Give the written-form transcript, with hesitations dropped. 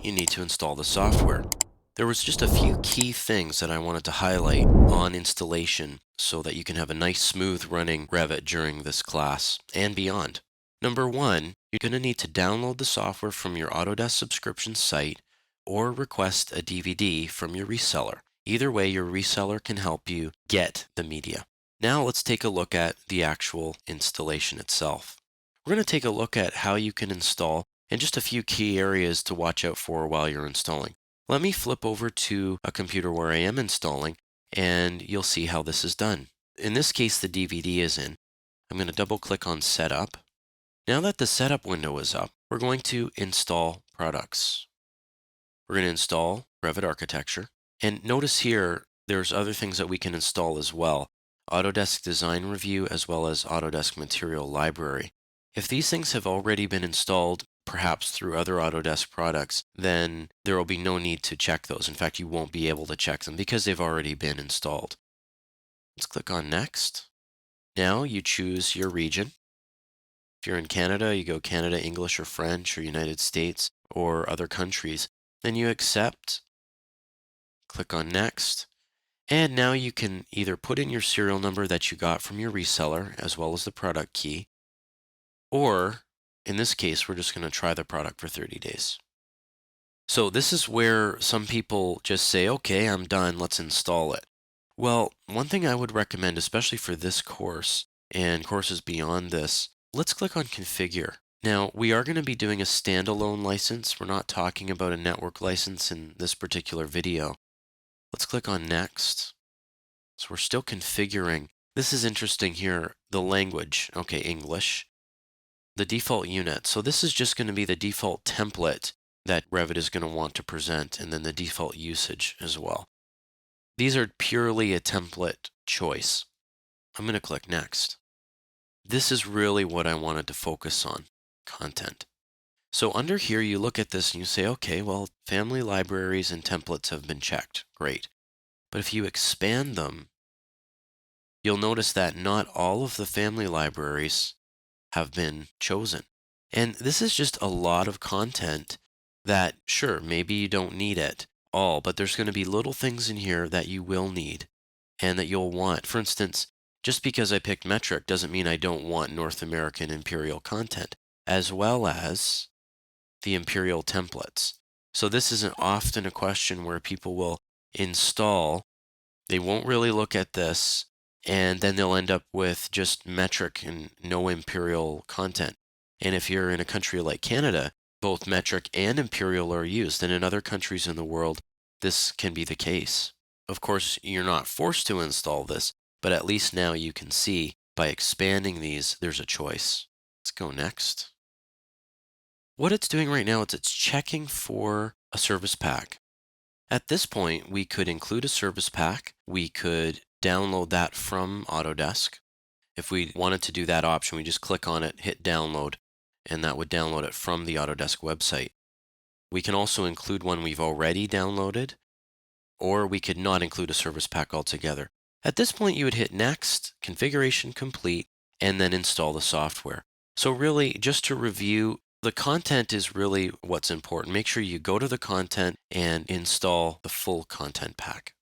you need to install the software. There was just a few key things that I wanted to highlight on installation so that you can have a nice smooth running Revit during this class and beyond. Number one, you're going to need to download the software from your Autodesk subscription site or request a DVD from your reseller. Either way, your reseller can help you get the media. Now let's take a look at the actual installation itself. We're going to take a look at how you can install and just a few key areas to watch out for while you're installing. Let me flip over to a computer where I am installing, and you'll see how this is done. In this case, the DVD is in. I'm going to double click on Setup. Now that the setup window is up, we're going to install products. We're going to install Revit Architecture. And notice here, there's other things that we can install as well. Autodesk Design Review as well as Autodesk Material Library. If these things have already been installed, perhaps through other Autodesk products, then there will be no need to check those. In fact, you won't be able to check them because they've already been installed. Let's click on Next. Now you choose your region. If you're in Canada, you go Canada, English, or French, or United States, or other countries. Then you accept, click on Next, and now you can either put in your serial number that you got from your reseller, as well as the product key, or in this case, we're just going to try the product for 30 days. So this is where some people just say, okay, I'm done, let's install it. Well, one thing I would recommend, especially for this course and courses beyond this, let's click on Configure. Now, we are going to be doing a standalone license. We're not talking about a network license in this particular video. Let's click on Next. So we're still configuring. This is interesting here, the language. Okay, English. The default unit. So this is just going to be the default template that Revit is going to want to present, and then the default usage as well. These are purely a template choice. I'm going to click Next. This is really what I wanted to focus on, content. So under here, you look at this and you say, okay, well, family libraries and templates have been checked. Great. But if you expand them, you'll notice that not all of the family libraries have been chosen. And this is just a lot of content that, sure, maybe you don't need it all, but there's going to be little things in here that you will need and that you'll want. For instance, just because I picked metric doesn't mean I don't want North American imperial content, as well as the imperial templates. So this isn't often a question where people will install, they won't really look at this, and then they'll end up with just metric and no imperial content. And if you're in a country like Canada, both metric and imperial are used, and in other countries in the world, this can be the case. Of course, you're not forced to install this, but at least now you can see by expanding these, there's a choice. Let's go next. What it's doing right now is it's checking for a service pack. At this point, we could include a service pack. We could download that from Autodesk. If we wanted to do that option, we just click on it, hit download, and that would download it from the Autodesk website. We can also include one we've already downloaded, or we could not include a service pack altogether. At this point, you would hit Next, Configuration Complete, and then install the software. So really, just to review, the content is really what's important. Make sure you go to the content and install the full content pack.